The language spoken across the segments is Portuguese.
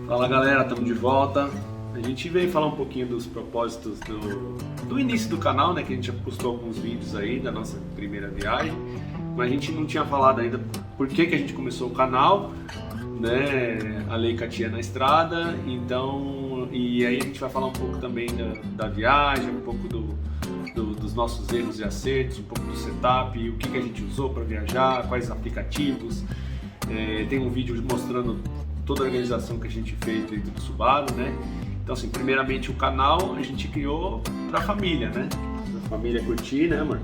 Fala galera, estamos de volta. A gente veio falar um pouquinho dos propósitos do início do canal, né? Que a gente já postou alguns vídeos aí da nossa primeira viagem, mas a gente não tinha falado ainda por que a gente começou o canal, né? A Lei Katia na estrada. Então, e aí a gente vai falar um pouco também da viagem, um pouco dos nossos erros e acertos, um pouco do setup, o que a gente usou para viajar, quais aplicativos. Tem um vídeo mostrando toda a organização que a gente fez dentro do Subaru, né? Então, assim, primeiramente o canal a gente criou para a família, né? Para a família curtir, né, amor?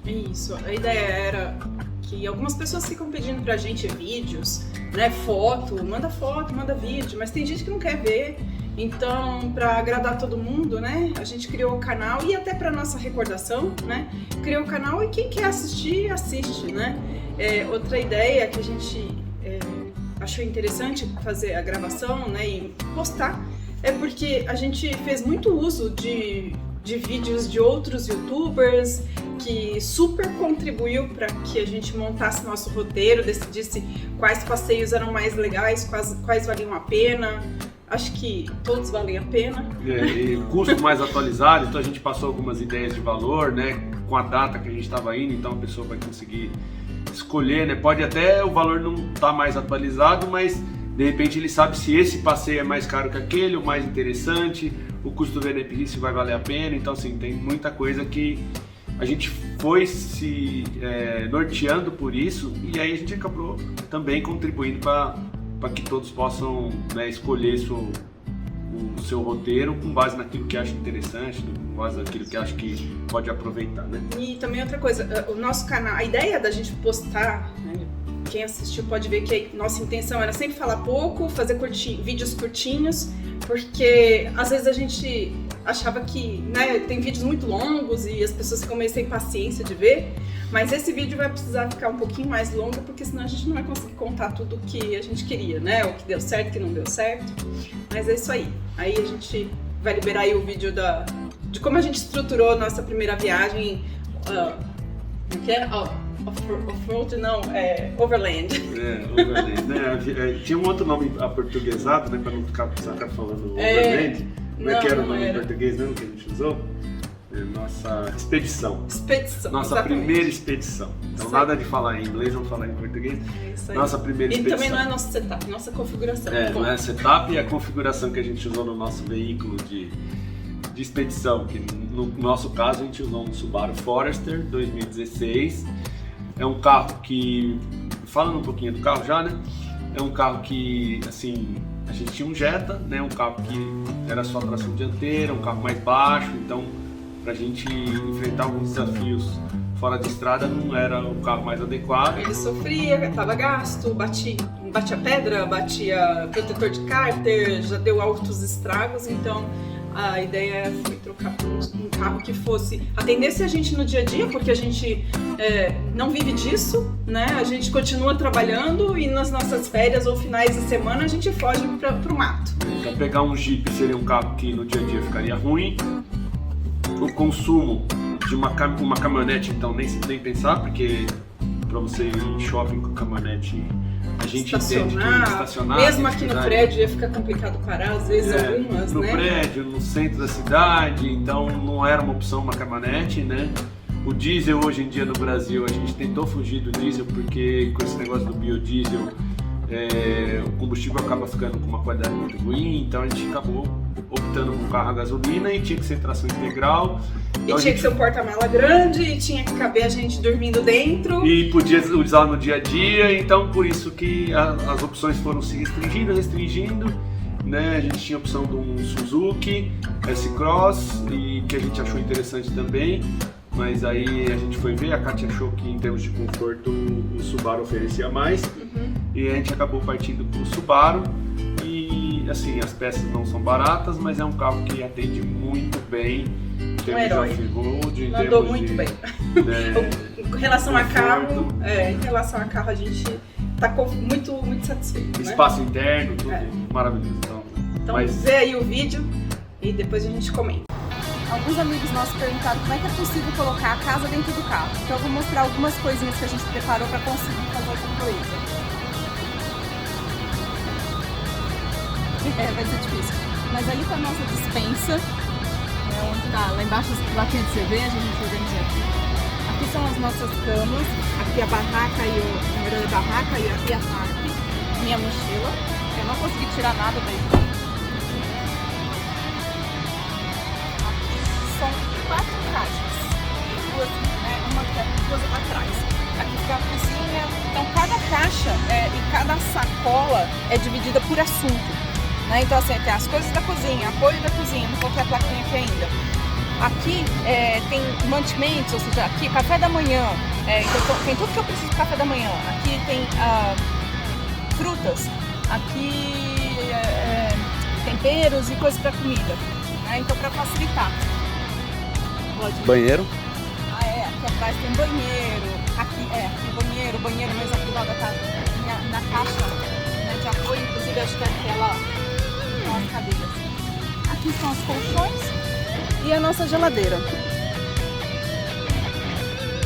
Isso, a ideia era que algumas pessoas ficam pedindo pra gente vídeos, né, foto, manda vídeo, mas tem gente que não quer ver. Então, para agradar todo mundo, né, a gente criou o canal e até para nossa recordação, né, criou o canal e quem quer assistir, assiste, né. Outra ideia que a gente achou interessante fazer a gravação, né, e postar, é porque a gente fez muito uso de vídeos de outros youtubers, que super contribuiu para que a gente montasse nosso roteiro, decidisse quais passeios eram mais legais, quais valiam a pena. Acho que todos valem a pena. E custo mais atualizado, então a gente passou algumas ideias de valor, né, com a data que a gente estava indo, então a pessoa vai conseguir escolher, né, pode até o valor não estar mais atualizado, mas de repente ele sabe se esse passeio é mais caro que aquele, o mais interessante, o custo-benefício vai valer a pena. Então, assim, tem muita coisa que a gente foi se norteando por isso, e aí a gente acabou também contribuindo para que todos possam, né, escolher o seu roteiro com base naquilo que acha interessante, com base naquilo que acha que pode aproveitar, né? E também outra coisa, o nosso canal, a ideia da gente postar, né, quem assistiu pode ver que a nossa intenção era sempre falar pouco, fazer vídeos curtinhos, porque às vezes a gente achava que, né, tem vídeos muito longos e as pessoas ficam meio sem paciência de ver, mas esse vídeo vai precisar ficar um pouquinho mais longo, porque senão a gente não vai conseguir contar tudo o que a gente queria, né, o que deu certo, o que não deu certo, mas é isso aí. Aí a gente vai liberar aí o vídeo de como a gente estruturou a nossa primeira viagem, off-road não, overland. Overland, né? Tinha um outro nome aportuguesado, né, para não ficar falando overland. Como é que era o nome em português mesmo que a gente usou? Nossa expedição. Nossa primeira expedição. Então nada de falar em inglês, vamos falar em português. Nossa primeira expedição. E também não é nosso setup, nossa configuração. Não é setup, e a configuração que a gente usou no nosso veículo de expedição, que no nosso caso a gente usou um Subaru Forester 2016. É um carro que, falando um pouquinho do carro já, né? É um carro que, assim, a gente tinha um Jetta, né? Um carro que era só tração dianteira, um carro mais baixo, então pra gente enfrentar alguns desafios fora de estrada não era o carro mais adequado. Ele sofria, tava gasto, batia pedra, batia protetor de cárter, já deu altos estragos, então a ideia foi trocar por um carro que fosse atendesse a gente no dia a dia, porque a gente não vive disso, né? A gente continua trabalhando e nas nossas férias ou finais de semana a gente foge pro mato. Então pegar um Jeep seria um carro que no dia a dia ficaria ruim. O consumo de uma caminhonete, então nem pensar, porque para você ir em shopping com caminhonete, a gente entende que estacionar. Mesmo aqui no prédio ia ficar complicado parar, às vezes algumas, no né? No prédio, no centro da cidade, então não era uma opção uma caminhonete, né? O diesel hoje em dia no Brasil, a gente tentou fugir do diesel porque com esse negócio do biodiesel, o combustível acaba ficando com uma qualidade muito ruim, então a gente acabou optando por um carro a gasolina e tinha que ser tração integral. Então e tinha que ser um porta-mala grande e tinha que caber a gente dormindo dentro. E podia usar no dia a dia, então por isso que as opções foram se restringindo, né? A gente tinha a opção de um Suzuki S-Cross, e que a gente achou interessante também, mas aí a gente foi ver, a Katia achou que em termos de conforto o Subaru oferecia mais, e a gente acabou partindo para o Subaru. E assim, as peças não são baratas, mas é um carro que atende muito bem. Um herói. Andou muito bem. Em relação a carro, a gente tá muito satisfeito. Espaço interno, tudo maravilhoso. Então vê aí o vídeo e depois a gente comenta. Alguns amigos nossos perguntaram como é que é possível colocar a casa dentro do carro. Então eu vou mostrar algumas coisinhas que a gente preparou para conseguir fazer essa coisa. Vai ser difícil. Mas ali tá a nossa dispensa, onde tá lá embaixo as latinhas de cerveja, a gente organizou aqui. Aqui são as nossas camas, aqui a barraca na verdade a barraca e aqui a tarde, minha mochila. Eu não consegui tirar nada daí. Aqui são 4 caixas, duas atrás. Aqui fica a cozinha, então cada caixa e cada sacola é dividida por assunto. Né? Então assim, tem as coisas da cozinha, apoio da cozinha, não coloquei a plaquinha aqui ainda. Aqui tem mantimentos, ou seja, aqui café da manhã, então, tem tudo que eu preciso de café da manhã. Aqui tem frutas, aqui temperos e coisas para comida, né? Então para facilitar. Banheiro? Aqui atrás tem banheiro, aqui banheiro, mas aqui lá tá na caixa, né, de apoio, inclusive acho que é aquela com as cadeiras. Aqui são os colchões e a nossa geladeira.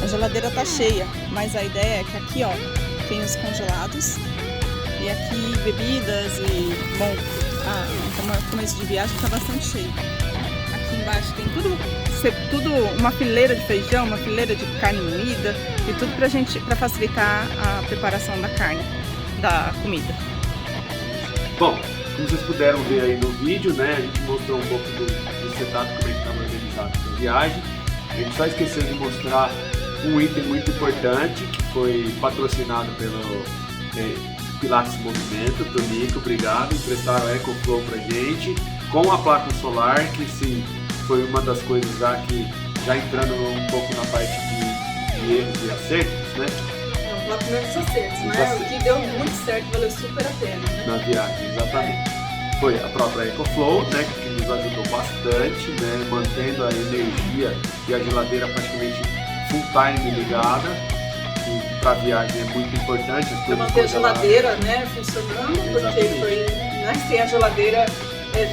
A geladeira tá cheia, mas a ideia é que aqui, ó, tem os congelados e aqui bebidas e, bom, como começo de viagem tá bastante cheio. Aqui embaixo tem tudo, uma fileira de feijão, uma fileira de carne moída e tudo pra facilitar a preparação da carne, da comida. Bom, como vocês puderam ver aí no vídeo, né, a gente mostrou um pouco do setup, como é que estava organizado a viagem. A gente só esqueceu de mostrar um item muito importante que foi patrocinado pelo Pilates Movimento, Tonico, obrigado, emprestaram a EcoFlow pra gente, com a placa solar, que sim, foi uma das coisas já entrando um pouco na parte de erros e acertos, né? Lá primeiros acertos, né? O que deu muito certo, valeu super a pena, né? Na viagem, exatamente. Foi a própria EcoFlow, né, que nos ajudou bastante, né, mantendo a energia e a geladeira praticamente full time ligada, que para a viagem é muito importante. Para manter a geladeira, né, funcionando, porque foi, né, sem a geladeira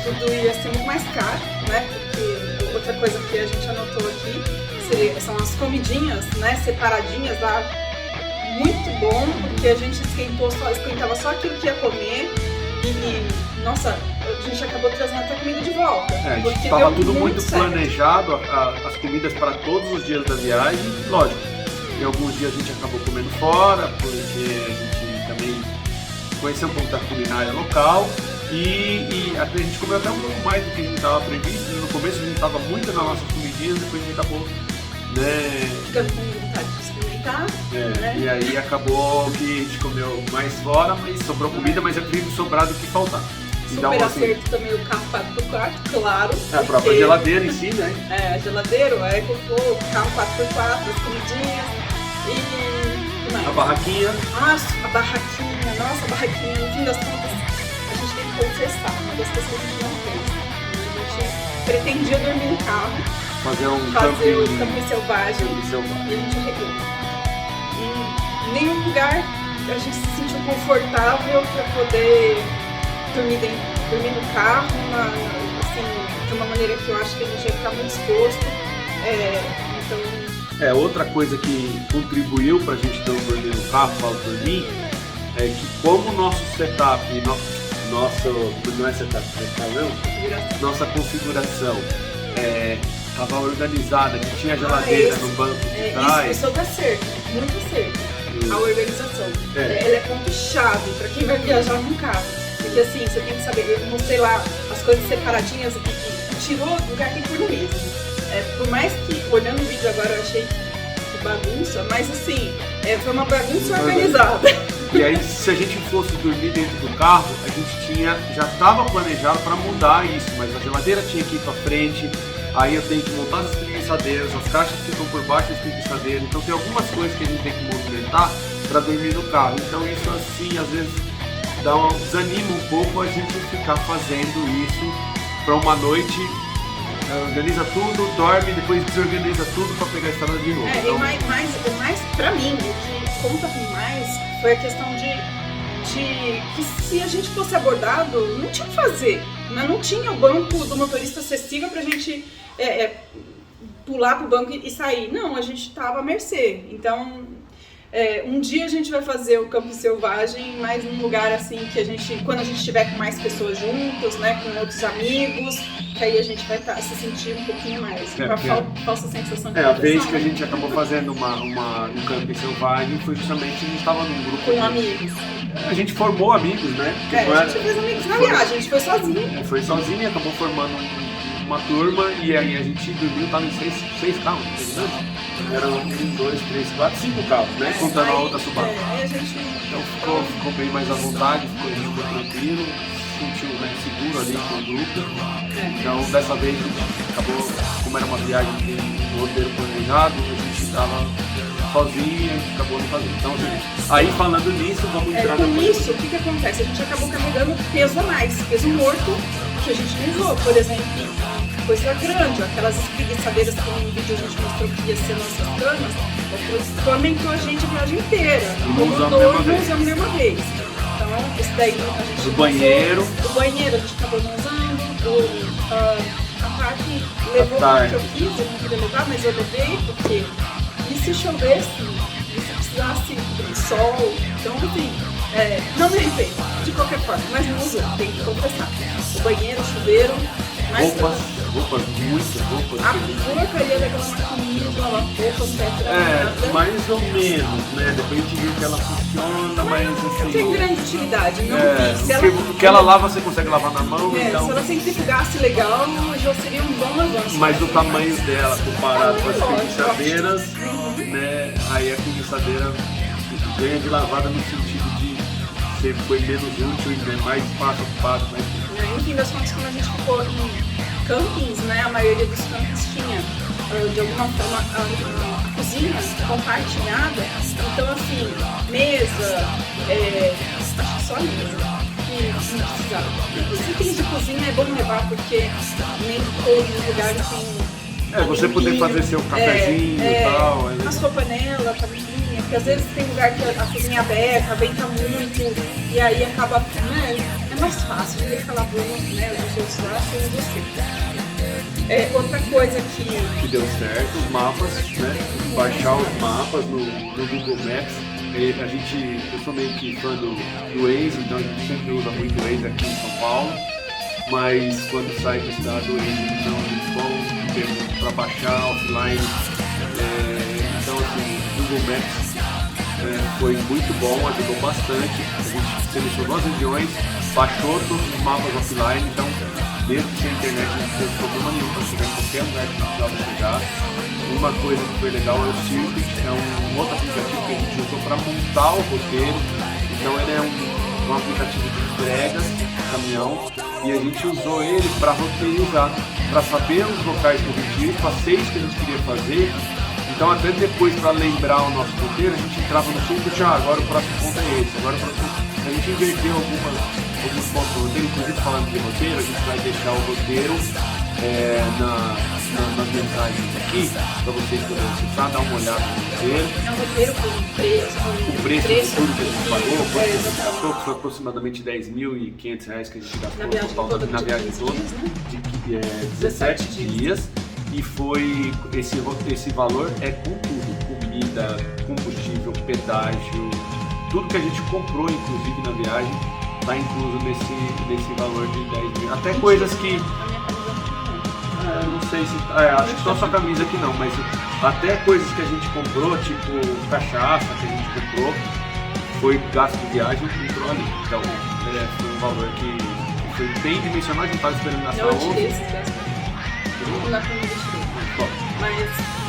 tudo ia ser muito mais caro, né? Porque outra coisa que a gente anotou aqui são as comidinhas, né, separadinhas lá. Muito bom, porque a gente esquentava só aquilo que ia comer e nossa, a gente acabou trazendo até comida de volta. A gente estava tudo muito planejado, as comidas para todos os dias da viagem, lógico. Em alguns dias a gente acabou comendo fora, porque a gente também conheceu um pouco da culinária local e até a gente comeu até um pouco mais do que a gente estava previsto. No começo a gente estava muito nas nossas comidinhas, depois a gente acabou, né, ficando com vontade de experimentar. Né? E aí acabou que a gente comeu mais fora, mas sobrou comida, mas é preciso sobrar do que faltar. Então, super acerto também o carro 4x4, claro. A própria geladeira em si, né? A geladeira, a EcoFlow, o carro 4x4, as comidinhas e mais. A barraquinha. Nossa, a barraquinha, no fim das contas, a gente tem que confessar, uma das coisas que a gente não fez. A gente pretendia dormir no carro, fazer um camping selvagem e a gente arregou. Em nenhum lugar a gente se sentiu confortável para poder dormir no carro, assim, de uma maneira que eu acho que a gente ia ficar muito exposto. Então... outra coisa que contribuiu para a gente não dormir no carro, falo por mim, é que como o nosso setup, não é setup, nossa configuração estava organizada, que tinha geladeira no banco de trás. Isso tá certo, muito certo. A organização. Ela é ponto-chave para quem vai viajar num carro. Porque assim, você tem que saber, eu mostrei lá as coisas separadinhas e tirou do lugar que tem por mesmo. Por mais que, olhando o vídeo agora, eu achei que bagunça, mas assim, foi uma bagunça organizada. E aí, se a gente fosse dormir dentro do carro, a gente já estava planejado para mudar isso, mas a geladeira tinha que ir para frente, aí eu tenho que montar as espreguiçadeiras, as caixas ficam por baixo das espreguiçadeiras, então tem algumas coisas que a gente tem que movimentar para dormir no carro. Então isso assim, às vezes desanima um pouco a gente ficar fazendo isso para uma noite, organiza tudo, dorme, depois desorganiza tudo para pegar a estrada de novo. Então... E mais para mim, o que conta mais foi a questão de que se a gente fosse abordado, não tinha o que fazer, né? Não tinha o banco do motorista acessível pra gente pular pro banco e sair. Não, a gente tava à mercê. Então, Um dia a gente vai fazer o Campo Selvagem, mas num lugar assim que quando a gente estiver com mais pessoas juntos, né, com outros amigos, que aí a gente vai se sentir um pouquinho mais, com a falsa sensação de a vez que a gente acabou fazendo um Campo Selvagem foi justamente a gente estava num grupo com amigos. A gente formou amigos, né? A gente fez amigos na viagem, a gente foi sozinho. Foi sozinho e acabou formando uma turma e aí a gente dormiu, tava em seis carros, né? Eram 1, 2, 3, 4, 5 carros, né? Contando a outra Subaru. Então ficou bem mais à vontade, ficou tranquilo, se sentiu, né, seguro ali com o grupo. Então dessa vez a gente acabou, como era uma viagem com um roteiro planejado, a gente estava sozinho e a gente acabou não fazendo. Então, aí falando nisso, vamos entrar com isso, o que acontece? A gente acabou carregando peso a mais, peso morto que a gente não usou, por exemplo. Coisa grande, aquelas espreguiçadeiras que no vídeo a gente mostrou que ia ser nossas camas, tormentou a gente a viagem inteira. Não usamos nenhuma vez. Então, esse daí a gente o banheiro a gente acabou não usando, a parte levou o que eu quis, eu não queria levar, mas eu levei porque e se chovesse, e se precisasse de sol, então assim, não me arrependo, de qualquer forma, mas não usou, tem que confessar. O banheiro, o chuveiro, roupas, muitas roupas. A porcaria daquela maquininha de lavar roupa, mais ou menos, né? Depois a gente viu que ela funciona, mas assim... Não tem grande utilidade, não vi. Porque ela lava, você consegue lavar na mão, então... Se ela centrifugasse legal, já seria um bom avanço. Mas o tamanho dela, comparado com as preguiçadeiras, né? Aí a preguiçadeira ganha de lavada no sentido de ser foi menos útil e mais espaço ocupado, mas... No fim das contas, quando a gente ficou em campings, né, a maioria dos campings tinha, de alguma forma, a cozinha compartilhada. Então, assim, mesa, acho que só a mesa, que não precisava. Os itens de cozinha é bom levar, porque nem todo lugar tem... você poder fazer seu cafezinho e tal. A sua panela, panelinha, porque às vezes tem lugar que a cozinha é aberta, venta muito, e aí acaba, né, é mais fácil de ficar lavando, né, os outros lá sem você. Outra coisa que deu certo, os mapas, né, baixar os mapas no Google Maps. Eu sou meio que fã do Waze, então a gente sempre usa muito o Waze aqui em São Paulo, mas quando sai da cidade do Waze, então a gente bom para baixar offline. Então assim, o Google Maps foi muito bom, ajudou bastante. A gente selecionou as regiões, baixou todos os mapas offline, então mesmo sem internet não teve problema nenhum para chegar em qualquer lugar que precisava chegar. Uma coisa que foi legal é o Circuit, é um outro aplicativo que a gente usou para montar o roteiro. Então ele é um aplicativo de entregas de caminhão e a gente usou ele para roteirizar, para saber os locais que a gente ia, os passeios que a gente queria fazer. Então até depois, para lembrar o nosso roteiro, a gente entrava no Circuit, agora o próximo ponto é esse, agora o próximo... A gente inverteu alguns pontos do roteiro, inclusive falando de roteiro, a gente vai deixar o roteiro nas mensagens aqui, para vocês poderem acessar, dar uma olhada no roteiro. É um roteiro com o preço de tudo que a gente pagou, quanto a gente gastou, que foi aproximadamente R$10.500 que a gente gastou na viagem toda, de 17 dias. E foi, esse valor é com tudo, comida, combustível, pedágio, tudo que a gente comprou, inclusive na viagem, está incluso nesse valor de 10 mil. Até coisas que... não sei se... acho que só a sua camisa aqui não, mas até coisas que a gente comprou, tipo cachaça que a gente comprou, foi gasto de viagem e entrou ali. Então, foi um valor que foi bem dimensionado, a gente estava esperando gastar outro. Não dá pra me investir. Mas,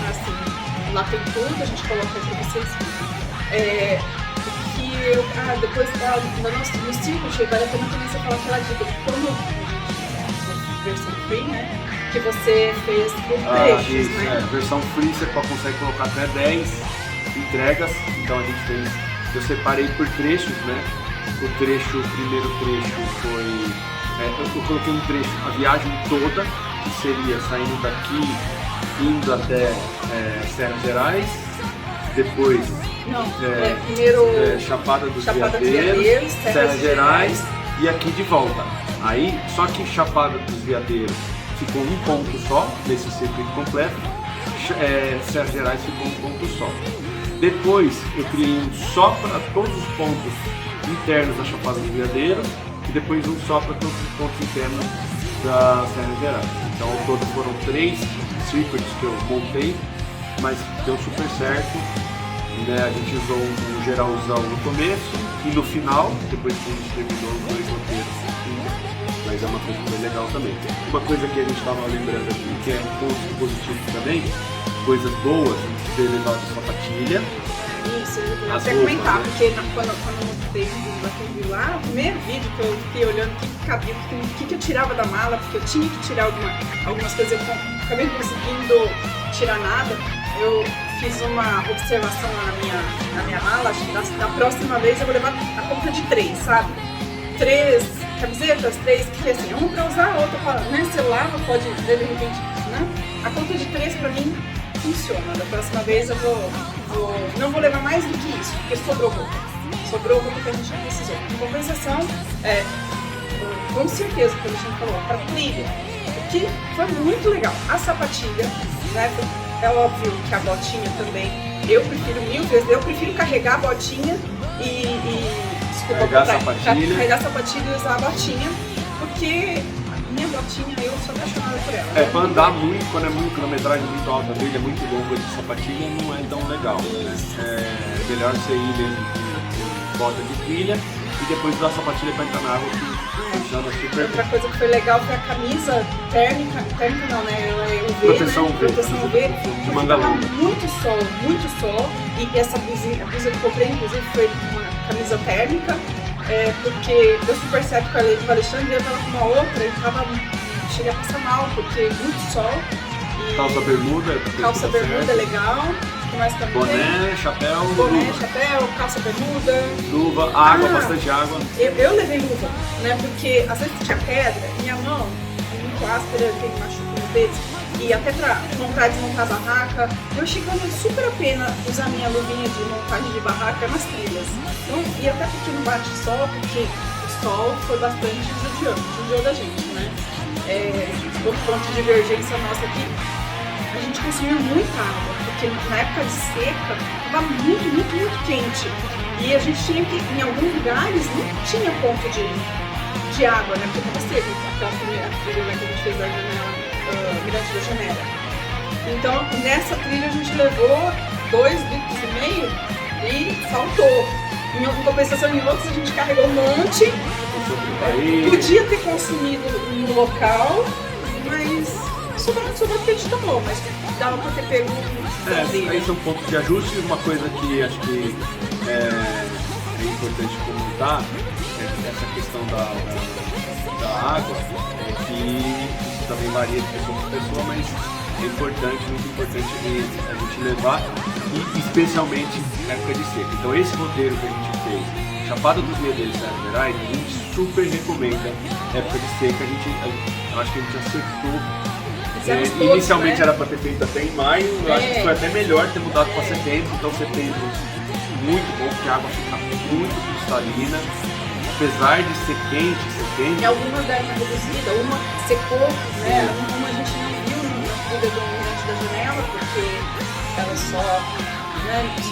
assim, lá tem tudo, a gente coloca aí pra vocês. Depois no Circuit, vale a pena também você falar aquela dica de como a versão free, né? Que você fez por trechos, né? Versão free você consegue colocar até 10 entregas, então a gente fez, eu separei por trechos, né? O primeiro trecho foi, eu coloquei um trecho, a viagem toda, que seria saindo daqui, indo até Serras Gerais, depois primeiro Chapada dos Veadeiros, Serras Gerais e aqui de volta. Aí, só que Chapada dos Veadeiros ficou um ponto só, nesse circuito completo, Serras Gerais ficou um ponto só. Depois eu criei um só para todos os pontos internos da Chapada dos Veadeiros e depois um só para todos os pontos internos da Serra Gerais. Então ao todo foram 3 circuits que eu montei, mas deu super certo. Né? A gente usou um geralzão no começo e no final, depois que a gente terminou os 2 roteiros. Mas é uma coisa bem legal também. Uma coisa que a gente estava lembrando aqui, que é um ponto positivo também, coisas boas, ter levado sapatilha. Isso, eu ia As até roupas, comentar, né? porque quando eu montei o vídeo daquele vídeo lá, o primeiro vídeo que eu fiquei olhando o que cabia, o que eu tirava da mala, porque eu tinha que tirar algumas coisas, eu acabei não conseguindo tirar nada. Eu fiz uma observação lá na minha mala, acho que da próxima vez eu vou levar a conta de 3, sabe? 3 camisetas, 3 que assim, uma pra usar, a outra pra, né, você lava, pode de repente, né? A conta de 3 pra mim funciona. Da próxima vez eu não vou levar mais do que isso, porque sobrou roupa. Sobrou roupa que a gente não precisou. Em compensação, com certeza, como a gente falou, para trilha, o que foi muito legal. A sapatilha, né? É óbvio que a botinha também, eu prefiro 1000 vezes, eu prefiro carregar a botinha Carregar a sapatilha e usar a botinha, porque a minha botinha, eu sou apaixonada por ela. Pra andar muito, quando é muito quilometragem muito alta, a trilha é muito longa de sapatilha, não é tão legal. Né? É melhor você ir mesmo com bota de trilha e depois usar a sapatilha para entrar na água, que funciona super. Outra coisa que foi legal foi a camisa térmica não, né? Ela é UV, Proteção né? UV. Proteção UV. De manga longa. Muito sol. E essa blusinha, a blusa que eu comprei, inclusive, foi uma camisa térmica, porque deu super certo com o Alexandre, eu tava com uma outra e cheguei a passar mal, porque muito sol. E Calça bermuda. Calça bermuda é legal. O que mais também? Boné, chapéu, Boné, luva. chapéu, calça bermuda. Luva, água, bastante água. Eu levei luva, né? Porque às vezes tinha pedra, minha mão é muito áspera, eu tenho machucado no dedo. E até pra montar e desmontar a barraca, eu achei que valia super a pena usar minha luvinha de montagem de barraca nas trilhas. Então, e até porque não bate sol, porque o sol foi bastante judiou da gente, né? Outro ponto de divergência nossa aqui, a gente consumiu muita água, porque na época de seca estava muito quente. E a gente tinha que, em alguns lugares, não tinha ponto de água, né? Porque estava seco, aquela primeira trilha que a gente fez da janela, Mirante da Janela. Então, nessa trilha a gente levou 2,5 litros e faltou. Em compensação, em outros a gente carregou um monte. Podia ter consumido no local, mas sobrou porque a gente tomou, mas dava pra ter pego Aí são pontos de ajuste. Uma coisa que acho que é importante comentar é essa questão da água, que isso também varia de pessoa para pessoa, mas é importante, muito importante a gente levar, e especialmente na época de seca. Então esse roteiro que a gente fez, Chapada dos Veadeiros e Serra Gerais, a gente super recomenda época de seca. Eu acho que a gente acertou. Inicialmente, né? Era para ter feito até em maio, eu acho que foi até melhor ter mudado para setembro. Então setembro muito bom, porque a água fica muito cristalina, apesar de ser quente, setembro. E algumas deram uma reduzida, uma secou, né? Uma a gente não viu na trilha do Mirante da Janela, porque ela só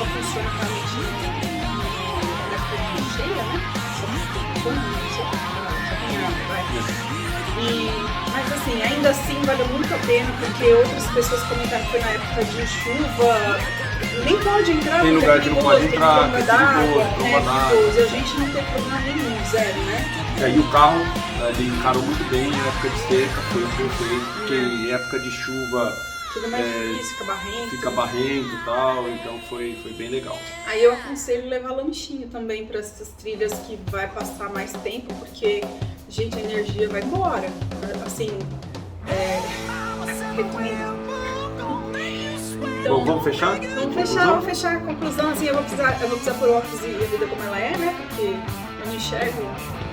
funciona realmente na época cheia, né? Só tem água, vai. Mas assim, ainda assim vale muito a pena, porque outras pessoas comentaram que foi na época de chuva, nem pode entrar, tem lugar que não pode entrar, tem perigoso, e a gente não teve problema nenhum, zero, né? E o carro, ele encarou muito bem em época de seca, foi perfeito, porque em época de chuva tudo mais difícil, fica barrento e tal, então foi bem legal. Aí eu aconselho levar lanchinho também para essas trilhas que vai passar mais tempo, porque, gente, a energia vai embora. Assim, recomendo. Então, vamos fechar? Vamos fechar a conclusão. Assim, eu vou precisar pôr óculos e a vida como ela é, né? Porque eu não enxergo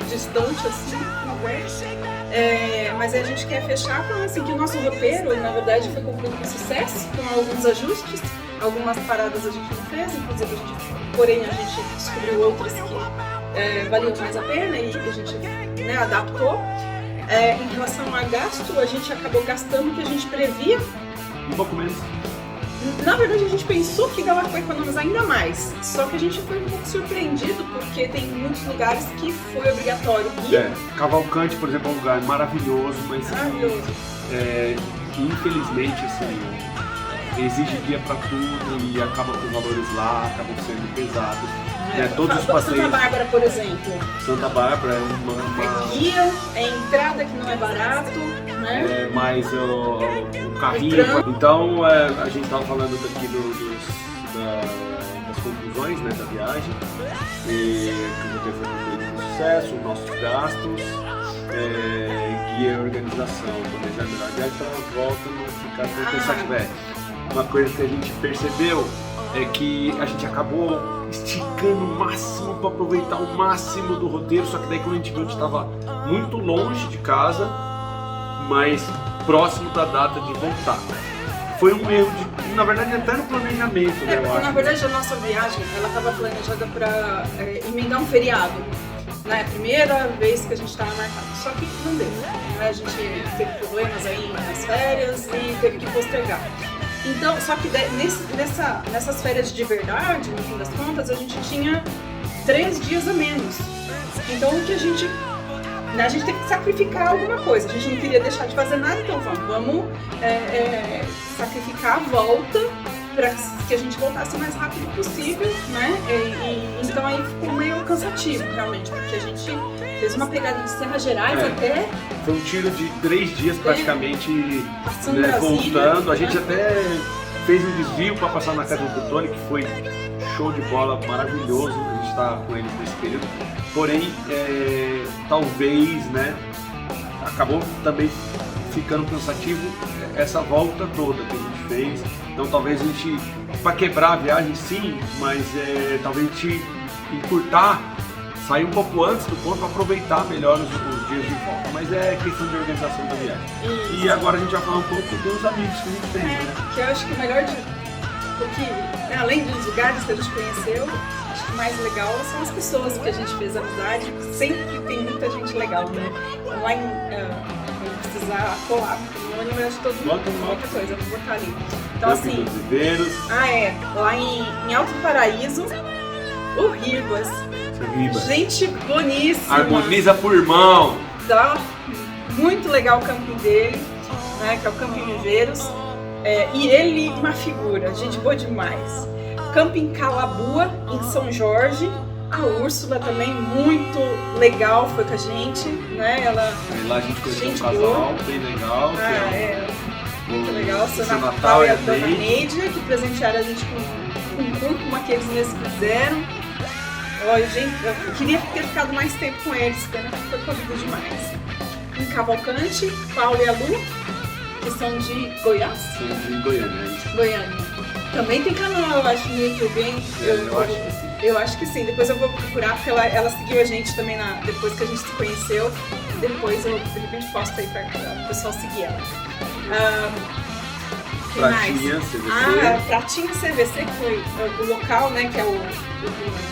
distante assim, conversa. Mas a gente quer fechar falando assim que o nosso roteiro, na verdade, foi concluído com sucesso, com alguns ajustes. Algumas paradas a gente não fez, inclusive porém a gente descobriu outras que valiam mais a pena e a gente adaptou. Em relação a gasto, a gente acabou gastando o que a gente previa. Um pouco menos. Na verdade, a gente pensou que dava para economizar ainda mais, só que a gente foi um pouco surpreendido porque tem muitos lugares que foi obrigatório ir. Cavalcante, por exemplo, é um lugar maravilhoso, mas Maravilhoso. infelizmente assim, exige guia para tudo e acaba com os valores lá, acabam sendo pesados. Todos os passeios. Santa Bárbara, por exemplo. Santa Bárbara é uma É guia, é entrada que não é barato, né? mais o carrinho. Então a gente estava falando aqui das conclusões, né, da viagem, que o roteiro foi um sucesso, nossos gastos, guia, organização, planejamento da viagem, para a volta não ficar tão cansativo. Uma coisa que a gente percebeu é que a gente acabou esticando o máximo para aproveitar o máximo do roteiro, só que daí quando a gente viu, a gente estava muito longe de casa, mas próximo da data de voltar. Foi um erro, na verdade, até no planejamento, né, eu Porque acho. na verdade a nossa viagem, ela estava planejada para emendar um feriado. É a primeira vez que a gente estava marcado, só que não deu. Né? A gente teve problemas aí nas férias e teve que postergar. Então, só que nessas férias de verdade, no fim das contas, a gente tinha 3 dias a menos. Então, o que a gente teve que sacrificar alguma coisa. A gente não queria deixar de fazer nada, então vamos sacrificar a volta para que a gente voltasse o mais rápido possível, né? Então aí ficou meio cansativo, realmente, porque a gente fez uma pegada de Serras Gerais até... Foi um tiro de 3 dias praticamente, Passando né, Brasília, voltando. A gente até fez um desvio para passar na casa do Tony, que foi show de bola, maravilhoso. A gente está com ele nesse período. Porém, talvez, né, acabou também ficando cansativo essa volta toda que a gente fez. Então talvez a gente, para quebrar a viagem sim, mas talvez a gente encurtar, sair um pouco antes do ponto para aproveitar melhor os dias de volta. Mas é questão de organização da viagem. Isso. E agora a gente vai falar um pouco dos amigos que a gente tem, né? Que eu acho que o melhor porque além dos lugares que a gente conheceu, acho que o mais legal são as pessoas que a gente fez amizade. Sempre tem muita gente legal, né? Então, lá em precisar colar, porque não lembro de todo mundo, muita coisa, eu vou botar ali. Então assim, lá em Alto Paraíso, o Ribas. Gente boníssima. Harmoniza por irmão. Tá muito legal o camping dele, né, que é o Camping Viveiros. E ele, uma figura, gente boa demais. Camping Calabua, em São Jorge. A Úrsula também, muito legal, foi com a gente, né? Lá a gente conheceu um casal bem legal. Muito legal. Seu Natal e a Dona Neide, que presentearam a gente com um grupo como aqueles meses fizeram. Gente, eu queria ter ficado mais tempo com eles, pena que foi corrido demais. Em Cavalcante, Paulo e a Lu, que são de Goiás. São de Goiânia, Goiânia. Também tem canal, eu acho, no YouTube, hein? Eu acho que sim. Eu acho que sim. Depois eu vou procurar, porque ela seguiu a gente também depois que a gente se conheceu. Depois eu, de repente, posto aí para o pessoal seguir ela. Pratinha CVC. Pratinha CVC, que foi o local, né? Que é o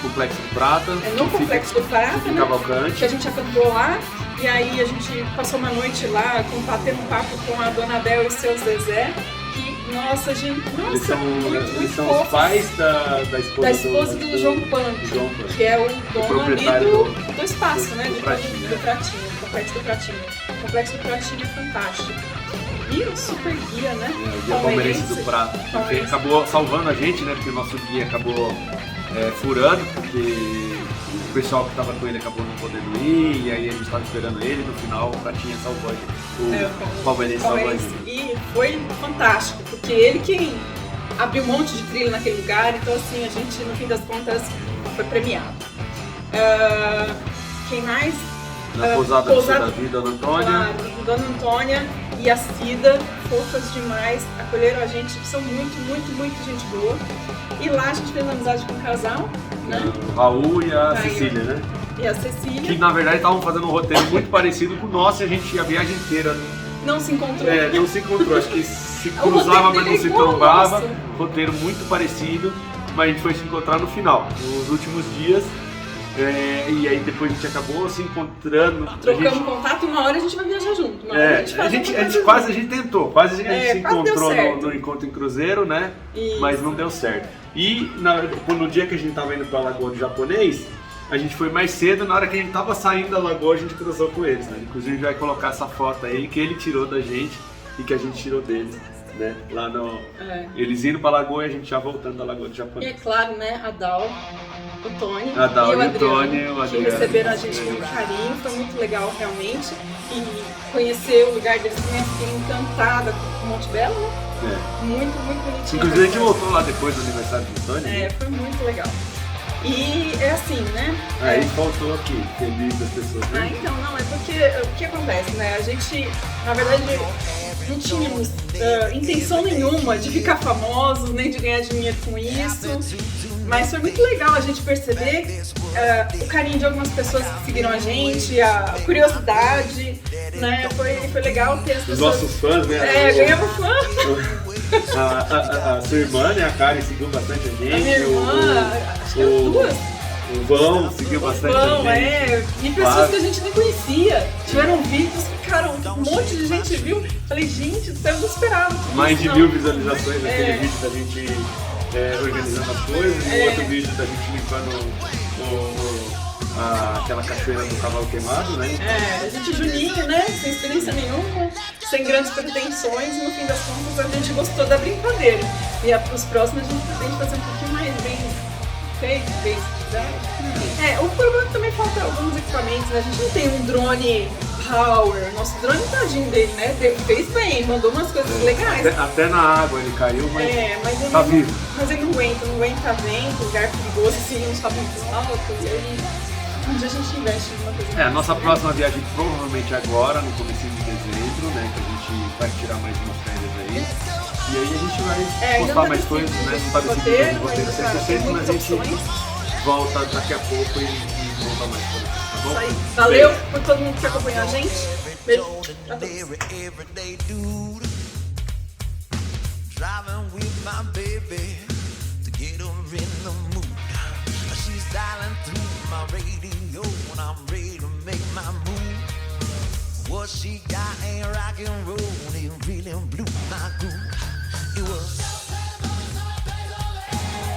Complexo do Prata. No Complexo do Prata, né? Cavalcante. Que a gente acampou lá. E aí a gente passou uma noite lá, batendo papo com a Dona Bel e o seu Zezé. Que, nossa, gente, Eles são fofos. os pais da esposa do João Panto, que é o dono ali do espaço, né? Do Pratinho, do Complexo do Pratinho. O Complexo do Pratinho é fantástico. E o super guia, né? O guia palmeirense do Prata. Que acabou salvando a gente, né? Porque o nosso guia acabou furando, porque o pessoal que estava com ele acabou não podendo ir, e aí a gente estava esperando ele, no final o Pratinha salvou o palmeirense salvou a gente. E foi fantástico, porque ele que abriu um monte de trilha naquele lugar, então assim, a gente no fim das contas foi premiado. Quem mais? Na pousada do Davi, Dona Antônia. Claro, Dona Antônia e a Cida, fofas demais, acolheram a gente, são muito gente boa. E lá a gente fez amizade com um casal, né? O Raul e a Cecília, né? E a Cecília. Que na verdade estavam fazendo um roteiro muito parecido com o nosso e a gente a viagem inteira não se encontrou. Não se encontrou, acho que se cruzava, mas não se trombava. Roteiro muito parecido, mas a gente foi se encontrar no final, nos últimos dias. E aí depois a gente acabou se encontrando. Trocamos contato e uma hora a gente vai viajar junto. Não, a gente tentou, quase a gente se quase deu encontrou certo. no encontro em Cruzeiro, né? Isso. Mas não deu certo. E no dia que a gente tava indo pra Lagoa do Japonês, a gente foi mais cedo, na hora que a gente tava saindo da lagoa, a gente cruzou com eles, né? Inclusive a gente vai colocar essa foto aí que ele tirou da gente e que a gente tirou deles, né? Lá no... Eles indo pra lagoa e a gente já voltando da Lagoa do E Japonês. é claro, né, a Dal, o Tony A Dal e o e o Tony, Adriano, o que Adriano. receberam a gente com carinho, foi muito legal realmente. E conhecer o lugar deles também, fiquei encantada com o Monte Belo, né? Muito, muito bonitinho. Inclusive a gente voltou lá depois do aniversário do Tony. Foi muito legal. E é assim, né? Aí faltou aqui, feliz das pessoas. Né? Então, não, é porque o que acontece, né? A gente, na verdade, não tínhamos intenção nenhuma de ficar famosos, nem de ganhar dinheiro com isso. Mas foi muito legal a gente perceber o carinho de algumas pessoas que seguiram a gente, a curiosidade, né? Foi legal ter as pessoas... Os nossos fãs, né? Ganhamos fã. A sua irmã, né? A Karen seguiu bastante a gente. A minha irmã, acho que eram duas. O Vão seguiu bastante a gente. E pessoas que a gente nem conhecia. Tiveram vídeos, ficaram, um monte de gente viu. Falei, gente, eu não esperava. Mais de 1000 visualizações naquele vídeo da gente organizando as coisas. E outro vídeo da gente limpando aquela cachoeira do cavalo queimado, né? A gente juninho, né? Sem experiência nenhuma, sem grandes pretensões. E no fim das contas a gente gostou da brincadeira. E pros próximos a gente pretende fazer um pouquinho mais bem feito, bem estudado. O problema é que também falta alguns equipamentos, né? A gente não tem um drone power. Nosso drone, tadinho dele, né? Fez bem, mandou umas coisas legais. Até na água ele caiu, mas ele tá vivo. Mas ele não aguenta vento, lugar perigoso, assim, uns rabinhos altos. E aí, um dia a gente investe em uma coisa. A nossa próxima viagem provavelmente agora, no começo de dezembro, né? Que a gente vai tirar mais umas férias aí. E aí a gente vai postar mais coisas, né? Não tá decidido o roteiro 100%, mas a gente volta daqui a pouco e volta mais pra vocês, tá bom? Isso aí. Valeu por todo mundo que acompanhou a gente. Beijo pra todos. Driving with my baby to get her in the mood. She's dialing through my radio when I'm ready to make my move. What she got ain't rock and roll, it really blew my groove. It was